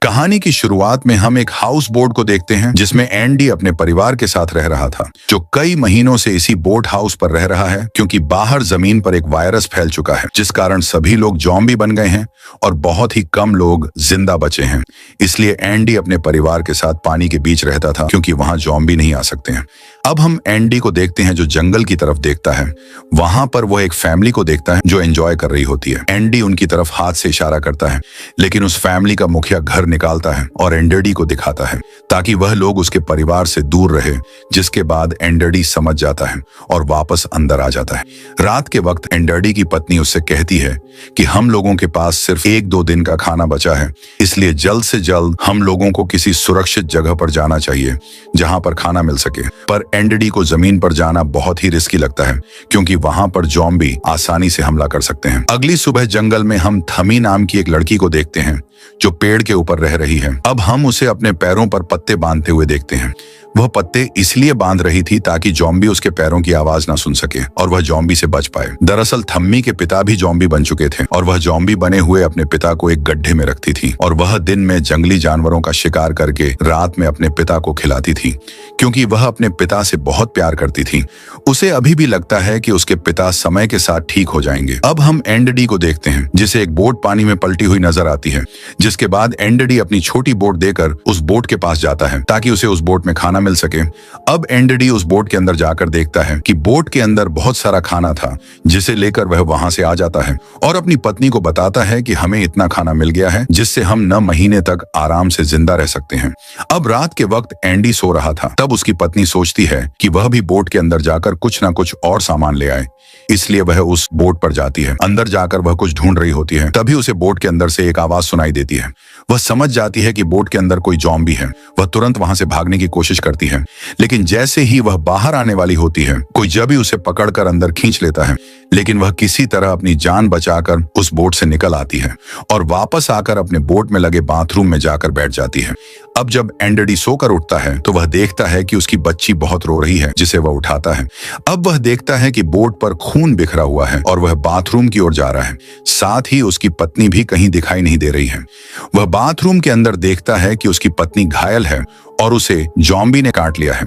कहानी की शुरुआत में हम एक हाउस बोट को देखते हैं जिसमें एंडी अपने परिवार के साथ रह रहा था, जो कई महीनों से इसी बोट हाउस पर रह रहा है क्योंकि बाहर जमीन पर एक वायरस फैल चुका है जिस कारण सभी लोग ज़ॉम्बी बन गए हैं और बहुत ही कम लोग जिंदा बचे हैं। इसलिए एंडी अपने परिवार के साथ पानी के बीच रहता था क्योंकि वहां ज़ॉम्बी नहीं आ सकते हैं। अब हम एंडी को देखते हैं जो जंगल की तरफ देखता है। वहां पर वो एक फैमिली को देखता है जो एंजॉय कर रही होती है। एंडी उनकी तरफ हाथ से इशारा करता है, लेकिन उस फैमिली का मुखिया घर निकालता है और एंडरडी को दिखाता है ताकि वह लोग उसके परिवार से दूर रहे, जिसके बाद एंडरडी समझ जाता है और वापस अंदर आ जाता है। रात के वक्त एंडरडी की पत्नी उससे कहती है कि हम लोगों के पास सिर्फ 1-2 दिन का खाना बचा है, इसलिए जल्द से जल्द हम लोगों को किसी सुरक्षित जगह पर जाना चाहिए जहां पर खाना मिल सके। पर एंडरडी को जमीन पर जाना बहुत ही रिस्की लगता है क्योंकि वहां पर ज़ॉम्बी आसानी से हमला कर सकते हैं। अगली सुबह जंगल में हम थमी नाम की एक लड़की को देखते हैं जो पेड़ के ऊपर रह रही है। अब हम उसे अपने पैरों पर पत्ते बांधते हुए देखते हैं। वह पत्ते इसलिए बांध रही थी ताकि ज़ॉम्बी उसके पैरों की आवाज ना सुन सके और वह ज़ॉम्बी से बच पाए। दरअसल थम्मी के पिता भी ज़ॉम्बी बन चुके थे और वह ज़ॉम्बी बने हुए अपने पिता को एक गड्ढे में रखती थी और वह दिन में जंगली जानवरों का शिकार करके रात में अपने पिता को खिलाती थी क्योंकि वह अपने पिता से बहुत प्यार करती थी। उसे अभी भी लगता है कि उसके पिता समय के साथ ठीक हो जाएंगे। अब हम एंडरडी को देखते हैं जिसे एक बोट पानी में पलटी हुई नजर आती है, जिसके बाद एंडरडी अपनी छोटी बोट देकर उस बोट के पास जाता है ताकि उसे उस बोट में खाना मिल सके। अब एंडरडी उस बोट के अंदर जाकर देखता है कि बोट के अंदर बहुत सारा खाना था, जिसे लेकर वह वहां से आ जाता है और अपनी पत्नी को बताता है कि हमें इतना खाना मिल गया है जिससे हम 9 महीने तक आराम से जिंदा रह सकते हैं। अब रात के वक्त एंडी सो रहा था, तब उसकी पत्नी सोचती है कि वह भी बोट के अंदर जाकर कुछ ना कुछ और सामान ले आए, इसलिए वह उस बोट पर जाती है। अंदर जाकर वह कुछ ढूंढ रही होती है, तभी उसे बोट के अंदर से एक आवाज सुनाई देती है। वह समझ जाती है कि बोट के अंदर कोई ज़ॉम्बी है। वह तुरंत वहां से भागने की कोशिश करती है, लेकिन जैसे ही वह बाहर आने वाली होती है, कोई जब ही उसे पकड़कर अंदर खींच लेता है, लेकिन वह किसी तरह अपनी जान बचाकर उस बोट से निकल आती है और वापस आकर अपने बोट में लगे बाथरूम में जाकर बैठ जाती है। अब जब एंडरडी सोकर उठता है तो वह देखता है कि उसकी बच्ची बहुत रो रही है, जिसे वह उठाता है। अब वह देखता है कि बोट पर खून बिखरा हुआ है और वह बाथरूम की ओर जा रहा है। साथ ही उसकी पत्नी भी कहीं दिखाई नहीं दे रही है। वह बाथरूम के अंदर देखता है कि उसकी पत्नी घायल है और उसे ज़ॉम्बी ने काट लिया है,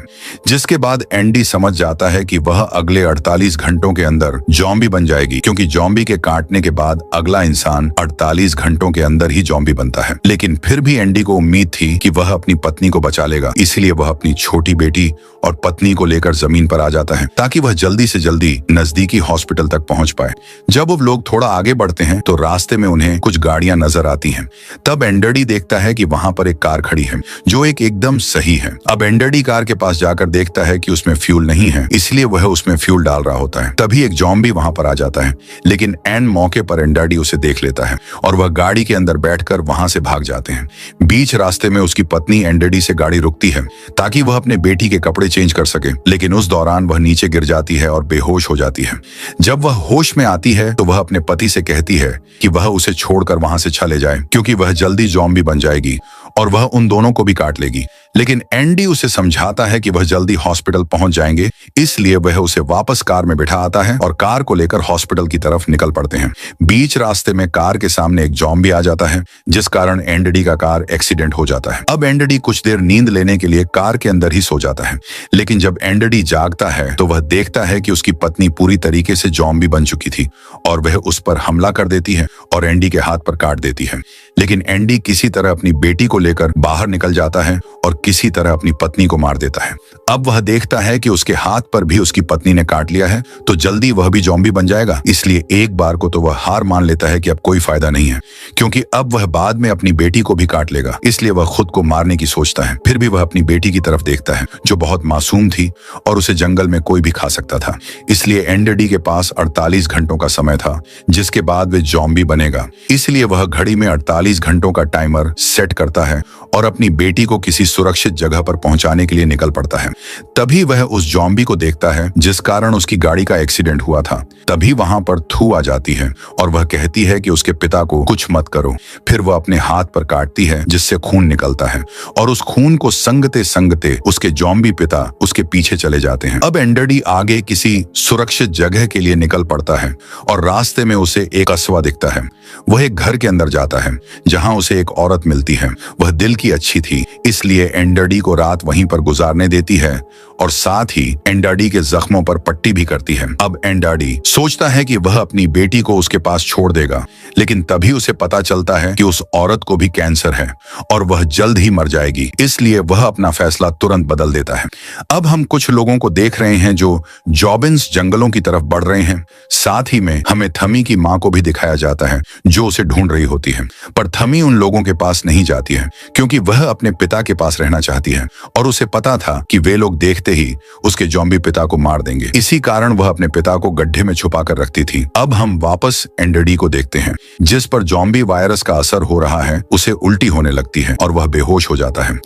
जिसके बाद एंडी समझ जाता है कि वह अगले 48 घंटों के अंदर ज़ॉम्बी बन जाएगी क्योंकि ज़ॉम्बी के काटने के बाद अगला इंसान 48 घंटों के अंदर ही ज़ॉम्बी बनता है। लेकिन फिर भी एंडी को उम्मीद थी कि वह अपनी पत्नी को बचा लेगा, इसलिए वह अपनी छोटी बेटी और पत्नी को लेकर जमीन पर आ जाता है ताकि वह जल्दी से जल्दी नजदीकी हॉस्पिटल तक पहुंच पाए। जब वो लोग थोड़ा आगे बढ़ते हैं तो रास्ते में उन्हें कुछ गाड़ियां नजर आती हैं। तब एंडरडी देखता है कि वहां पर एक कार खड़ी है जो एकदम सही है। अब एंडरडी कार के पास जाकर देखता है कि उसमें फ्यूल नहीं है, इसलिए वह उसमें फ्यूल डाल रहा होता है। तभी एक ज़ॉम्बी वहां पर आ जाता है, लेकिन एन मौके पर एंडरडी उसे देख लेता है और वह गाड़ी के अंदर बैठकर वहां से भाग जाते हैं। बीच रास्ते में उसकी पत्नी एंडरडी से गाड़ी रुकती है ताकि वह अपने बेटी के कपड़े चेंज कर सके, लेकिन उस दौरान वह नीचे गिर जाती है और बेहोश हो जाती है। जब वह होश में आती है तो वह अपने पति से कहती है कि वह उसे छोड़कर वहां से चले जाए क्योंकि वह जल्दी ज़ॉम्बी बन जाएगी और वह उन दोनों को भी काट लेगी। लेकिन एंडी उसे समझाता है कि वह जल्दी हॉस्पिटल पहुंच जाएंगे, इसलिए वह उसे वापस कार में बिठा आता है और कार को लेकर हॉस्पिटल की तरफ निकल पड़ते हैं। बीच रास्ते में कार के सामने एक ज़ॉम्बी आ जाता है, जिस कारण एंडडी का कार एक्सीडेंट हो जाता है। अब एंडडी कुछ देर नींद लेने के लिए कार के अंदर ही सो जाता है, लेकिन जब एंडडी जागता है तो वह देखता है कि उसकी पत्नी पूरी तरीके से ज़ॉम्बी बन चुकी थी और वह उस पर हमला कर देती है और एंडी के हाथ पर काट देती है। लेकिन एंडी किसी तरह अपनी बेटी को लेकर बाहर निकल जाता है और किसी तरह अपनी पत्नी को मार देता है। अब वह देखता है कि उसके हाथ पर भी उसकी पत्नी ने काट लिया है, तो जल्दी वह भी ज़ॉम्बी बन जाएगा, इसलिए एक बार को तो वह हार मान लेता है कि अब कोई फायदा नहीं है क्योंकि अब वह बाद में अपनी बेटी को भी काट लेगा, इसलिए वह खुद को मारने की सोचता है। फिर भी वह अपनी बेटी की तरफ देखता है जो बहुत मासूम थी और उसे जंगल में कोई भी खा सकता था, इसलिए एंडरडी के पास 48 घंटों का समय था जिसके बाद वे ज़ॉम्बी बनेगा। इसलिए वह घड़ी में 48 घंटों का टाइमर सेट करता है और अपनी बेटी को किसी सुरक्षित सुरक्षित जगह पर पहुंचाने के लिए निकल पड़ता है। तभी वह उस जॉम्बी को देखता है जिस कारण उसकी गाड़ी का एक्सीडेंट हुआ था। तभी वहां पर थू आ जाती है और वह कहती है कि उसके पिता को कुछ मत करो। फिर वह अपने हाथ पर काटती है जिससे खून निकलता है और उस खून को संगते संगते उसके जॉम्बी पिता उसके पीछे चले जाते हैं। अब एंडरडी आगे किसी सुरक्षित जगह के लिए निकल पड़ता है और रास्ते में उसे एक कस्बा दिखता है। वह एक घर के अंदर जाता है जहां उसे एक औरत मिलती है। वह दिल की अच्छी थी, इसलिए एंडरडी को रात वहीं पर गुजारने देती है और साथ ही एंडरडी के जख्मों पर पट्टी भी करती है। अब एंडरडी सोचता है कि वह अपनी बेटी को उसके पास छोड़ देगा, लेकिन तभी उसे पता चलता है कि उस औरत को भी कैंसर है और वह जल्द ही मर जाएगी। इसलिए वह अपना फैसला तुरंत बदल देता है। अब हम कुछ लोगों को देख रहे हैं जो जॉबिन्स जंगलों की तरफ बढ़ रहे हैं। साथ ही में हमें थमी की मां को भी दिखाया जाता है जो उसे ढूंढ रही होती है, पर थमी उन लोगों के पास नहीं जाती है क्योंकि वह अपने पिता के पास रहना चाहती है और उसे पता था कि वे लोग देखते ही उसके जॉम्बी पिता को मार देंगे। इसी कारण वह अपने पिता को गड्ढे में छुपा कर रखती थी। अब हम वापस एंडरडी को देखते हैं जिस पर जॉम्बी वायरस का असर हो रहा है। उसे उल्टी होने लगती है और वह बेहोश हो जाता है।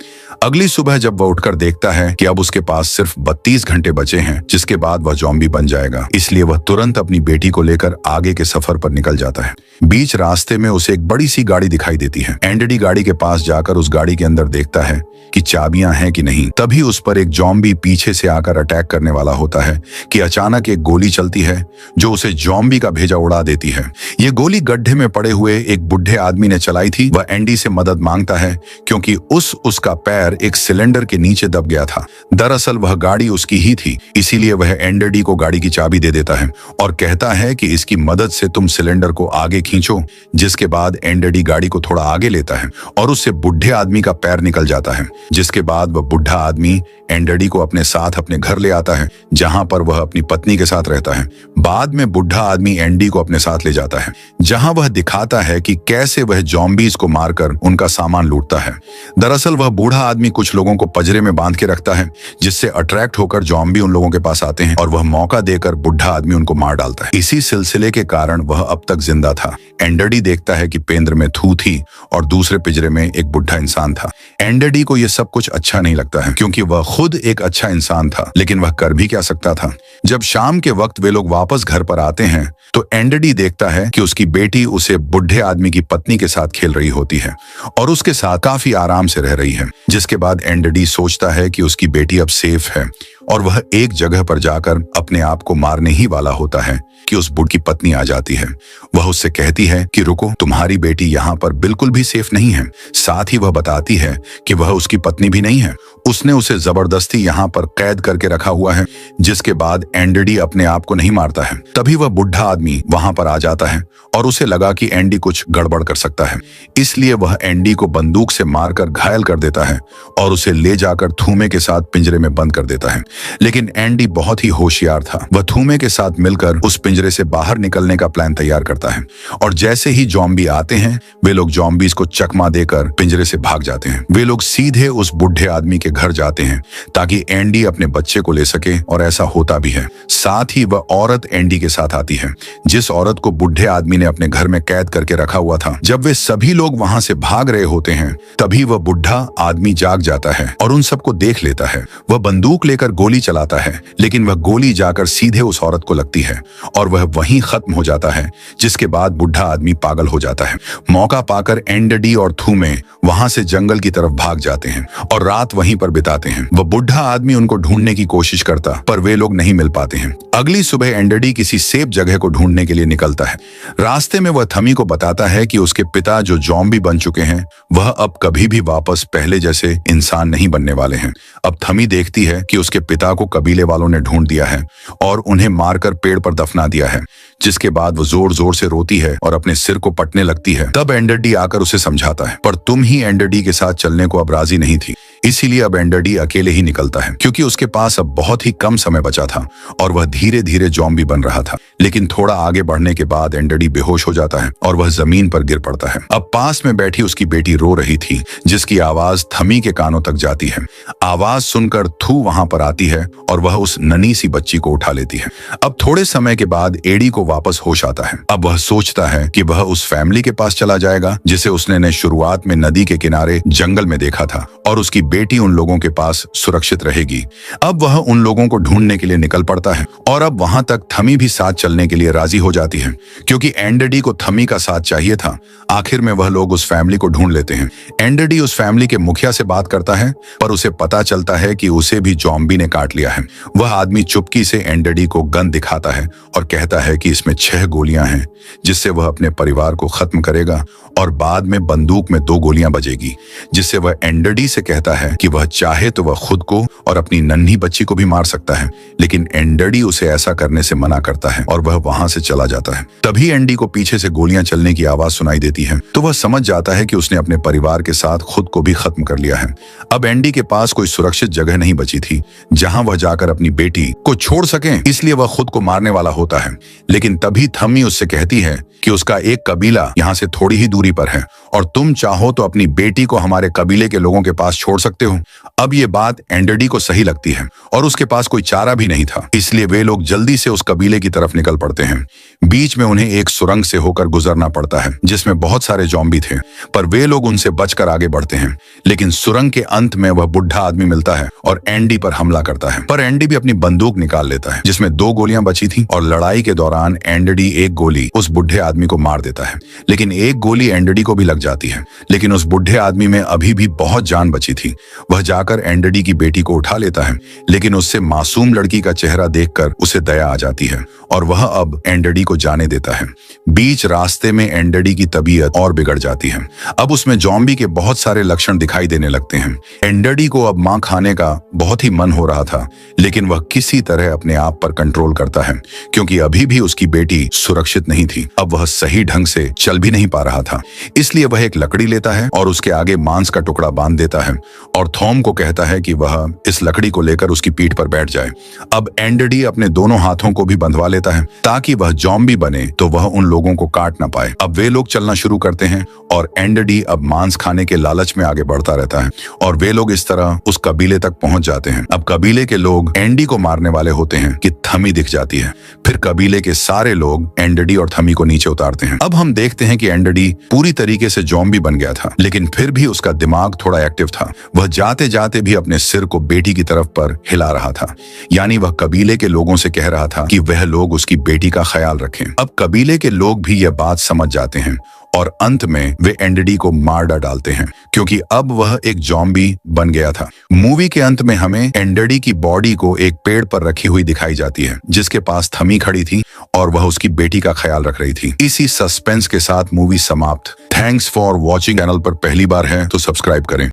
अगली सुबह जब वह उठकर देखता है कि अब उसके पास सिर्फ 32 घंटे बचे हैं जिसके बाद वह जॉम्बी बन जाएगा, इसलिए वह तुरंत अपनी बेटी को लेकर आगे के सफर पर निकल जाता है। बीच रास्ते में उसे एक बड़ी सी गाड़ी दिखाई देती है। एंडरडी गाड़ी के पास जाकर उस गाड़ी के अंदर देखता है कि चाबियां हैं कि नहीं। तभी उस पर एक जॉम्बी पीछे से आकर अटैक करने वाला होता है कि अचानक एक गोली चलती है जो उसे जॉम्बी का भेजा उड़ा देती है। ये गोली गड्ढे में पड़े हुए एक बुढ़े आदमी ने चलाई थी। वह एंडी से मदद मांगता है क्योंकि उसका पैर एक सिलेंडर के नीचे दब गया था। दरअसल वह गाड़ी उसकी ही थी, इसीलिए वह एंडरडी को गाड़ी की चाबी दे देता है और कहता है कि इसकी मदद से तुम सिलेंडर को आगे खींचो। जिसके बाद एंडरडी गाड़ी को थोड़ा आगे लेता है और उससे बुढ़े आदमी का पैर निकल जाता है। जिसके बाद वह बुढ़ा आदमी एंडरडी को अपने साथ अपने घर ले आता है जहां पर वह अपनी पत्नी के साथ रहता है। बाद में बुढ़ा आदमी एंडी को अपने साथ ले जाता है जहां वह दिखाता है कि कैसे वह जॉम्बीज को मारकर उनका सामान लूटता है। दरअसल वह बूढ़ा आदमी कुछ लोगों को पजरे में बांध के रखता है जिससे अट्रैक्ट होकर जॉम्बी उन लोगों के पास आते हैं और वह मौका देकर बुढ़ा आदमी उनको मार डालता है। इसी सिलसिले के कारण वह अब तक जिंदा था। एंडरडी देखता है कि पेंद्र में थू थी और दूसरे पिंजरे में एक बुढ़ा इंसान था। एंडरडी को यह सब कुछ अच्छा नहीं लगता है क्योंकि वह खुद एक अच्छा इंसान था, लेकिन वह कर भी क्या सकता था। जब शाम के वक्त वे लोग वापस घर पर आते हैं तो एंडरडी देखता है कि उसकी बेटी उसे बुढ़े आदमी की पत्नी के साथ खेल रही होती है और उसके साथ काफी आराम से रह रही है। जिसके बाद एंडरडी सोचता है कि उसकी बेटी अब सेफ है और वह एक जगह पर जाकर अपने आप को मारने ही वाला होता है कि उस बुढ़ की पत्नी आ जाती है। वह उससे कहती है कि रुको, तुम्हारी बेटी यहाँ पर बिल्कुल भी सेफ नहीं है। साथ ही वह बताती है कि वह उसकी पत्नी भी नहीं है, उसने उसे जबरदस्ती यहाँ पर कैद करके रखा हुआ है। जिसके बाद एंडरडी अपने आप को नहीं मारता है। तभी वह बुढ़ा आदमी वहां पर आ जाता है और उसे लगा कि एंडी कुछ गड़बड़ कर सकता है, इसलिए वह एंडी को बंदूक से मारकर घायल कर देता है और उसे ले जाकर थूमे के साथ पिंजरे में बंद कर देता है। लेकिन एंडी बहुत ही होशियार था। वह थूमे के साथ मिलकर उस पिंजरे से बाहर निकलने का प्लान तैयार करता है और जैसे ही जॉम्बी आते हैं वे लोग जॉम्बीज को चकमा देकर पिंजरे से भाग जाते हैं। वे लोग सीधे उस बुढ़े आदमी के घर जाते हैं ताकि एंडी अपने बच्चे को ले सके और ऐसा होता भी है। साथ ही वह औरत एंडी के साथ आती है जिस औरत को बुढ़े आदमी ने अपने घर में कैद करके रखा हुआ था। जब वे सभी लोग वहां से भाग रहे होते हैं तभी वह बुढ़ा आदमी जाग जाता है और उन सबको देख लेता है। वह बंदूक लेकर गोली चलाता है, लेकिन वह गोली जाकर सीधे उस औरत को लगती है और वह वहीं खत्म हो जाता है। जिसके बाद बुढ़ा आदमी पागल हो जाता है। मौका पाकर एंडरडी और थूमे वहां से जंगल की तरफ भाग जाते हैं और रात वहीं पर बिताते हैं। वह बुढ़ा आदमी उनको ढूंढने की कोशिश करता पर वे लोग नहीं मिल पाते हैं। अगली सुबह एंडरडी किसी सेफ जगह को ढूंढने के लिए निकलता है। रास्ते में वह थमी को बताता है कि उसके पिता जो जॉम्बी बन चुके हैं वह अब कभी भी वापस पहले जैसे इंसान नहीं बनने वाले हैं। अब थमी देखती है कि उसके पिता को कबीले वालों ने ढूंढ दिया है और उन्हें मारकर पेड़ पर दफना दिया है। जिसके बाद वो जोर जोर से रोती है और अपने सिर को पटने लगती है। तब एंडरडी आकर उसे समझाता है, पर तुम ही एंडरडी के साथ चलने को अब राजी नहीं थी, इसीलिए अब एंडरडी अकेले ही निकलता है क्योंकि उसके पास अब बहुत ही कम समय बचा था और वह धीरे धीरे जॉम्बी बन रहा था। लेकिन थोड़ा आगे बढ़ने के बाद एंडरडी बेहोश हो जाता है और वह जमीन पर गिर पड़ता है। अब पास में बैठी उसकी बेटी रो रही थी जिसकी आवाज थमी के कानों तक जाती है। आवाज सुनकर थू वहां पर आती है और वह उस नन्ही सी बच्ची को उठा लेती है। अब थोड़े समय के बाद एडी को वापस होश आता है। अब वह सोचता है कि वह उस फैमिली के पास चला जाएगा जिसे उसने शुरुआत में नदी के किनारे जंगल में देखा था और उसकी बेटी उन लोगों के पास सुरक्षित रहेगी। अब वह उन लोगों को ढूंढने के लिए निकल पड़ता है और अब वहां तक थमी भी साथ चलने के लिए राजी हो जाती है, क्योंकि एंडरडी को थमी का साथ चाहिए था। आखिर में वह लोग उस फैमिली को ढूंढ लेते हैं। एंडरडी उस फैमिली के मुखिया से बात करता है, पर उसे पता चलता है कि उसे भी ज़ॉम्बी ने काट लिया है। वह आदमी चुपकी से एंडरडी को गन दिखाता है और कहता है कि इसमें 6 गोलियां हैं, जिससे वह अपने परिवार को खत्म करेगा और बाद में बंदूक में 2 गोलियां बजेगी, जिससे वह एंडरडी से कहता है कि वह चाहे तो वह खुद को और अपनी नन्ही बच्ची को भी मार सकता है। लेकिन एंडरडी उसे ऐसा करने से मना करता है और वह वहां से चला जाता है। तभी एंडी को पीछे से गोलियां चलने की आवाज सुनाई देती है, तो वह समझ जाता है कि उसने अपने परिवार के साथ खुद को भी खत्म कर लिया है। अब एंडी के पास कोई सुरक्षित जगह नहीं बची थी जहां वह जाकर अपनी बेटी को छोड़ सके, इसलिए वह खुद को मारने वाला होता है। लेकिन तभी थमी उससे कहती है कि उसका एक कबीला यहाँ से थोड़ी ही दूरी पर है और तुम चाहो तो अपनी बेटी को हमारे कबीले के लोगों के पास छोड़ सकते हो। अब ये बात एंडरडी को सही लगती है और उसके पास कोई चारा भी नहीं था, इसलिए वे लोग जल्दी से उस कबीले की तरफ निकल पड़ते हैं। बीच में उन्हें एक सुरंग से होकर गुजरना पड़ता है जिसमें बहुत सारे ज़ॉम्बी थे, पर वे लोग उनसे बचकर आगे बढ़ते हैं। लेकिन सुरंग के अंत में वह बुढ़ा आदमी मिलता है और एंडी पर हमला करता है, पर एंडी भी अपनी बंदूक निकाल लेता है जिसमें 2 गोलियां बची थी और लड़ाई के दौरान एंडरडी एक गोली उस बुढ़े आदमी को मार देता है। लेकिन एक गोली एंडरडी को भी लग जाती है, लेकिन उस बुढ़े आदमी में अभी भी बहुत जान बची थी। वह जाकर एंडरडी की बेटी को उठा लेता है, लेकिन उससे मासूम लड़की का चेहरा देखकर उसे दया आ जाती है और वह अब एंडरडी को जाने देता है। बीच रास्ते में एंडरडी की तबीयत और बिगड़ जाती है। अब उसमें ज़ॉम्बी के बहुत सारे लक्षण दिखाई देने लगते हैं। एंडरडी को अब मां खाने का बहुत ही मन हो रहा था, लेकिन वह किसी तरह अपने आप पर कंट्रोल करता है, क्योंकि अभी भी उसकी बेटी सुरक्षित नहीं थी। अब वह सही ढंग से चल भी नहीं पा रहा था, इसलिए वह एक लकड़ी लेता है और उसके आगे मांस का टुकड़ा बांध देता है और थॉम को कहता है कि वह इस लकड़ी को लेकर उसकी पीठ पर बैठ जाए। अब एंडरडी अपने दोनों हाथों को भी बंधवा लेता है ताकि वह ज़ॉम्बी बने तो वह उन लोगों को काट ना पाए। अब वे लोग चलना शुरू करते हैं और एंडरडी अब मांस खाने के लालच में आगे बढ़ता रहता है और वे लोग इस तरह उस कबीले तक पहुंच जाते हैं। अब कबीले के लोग एंडी को मारने वाले होते हैं कि थमी दिख जाती है। फिर कबीले के सारे लोग एंडरडी और थमी को नीचे उतारते हैं। अब हम देखते हैं कि एंडरडी पूरी तरीके से ज़ॉम्बी बन गया था, लेकिन फिर भी उसका दिमाग थोड़ा एक्टिव था। वह जाते जाते भी अपने सिर को बेटी की तरफ पर हिला रहा था, यानी वह कबीले के लोगों से कह रहा था कि वह लोग उसकी बेटी का ख्याल रखें। अब कबीले के लोग भी यह बात समझ जाते हैं और अंत में वे एंडरडी को मार डालते हैं, क्योंकि अब वह एक ज़ॉम्बी बन गया था। मूवी के अंत में हमें एंडरडी की बॉडी को एक पेड़ पर रखी हुई दिखाई जाती है, जिसके पास थमी खड़ी थी और वह उसकी बेटी का ख्याल रख रही थी। इसी सस्पेंस के साथ मूवी समाप्त। Thanks for watching. चैनल पर पहली बार है तो सब्सक्राइब करें।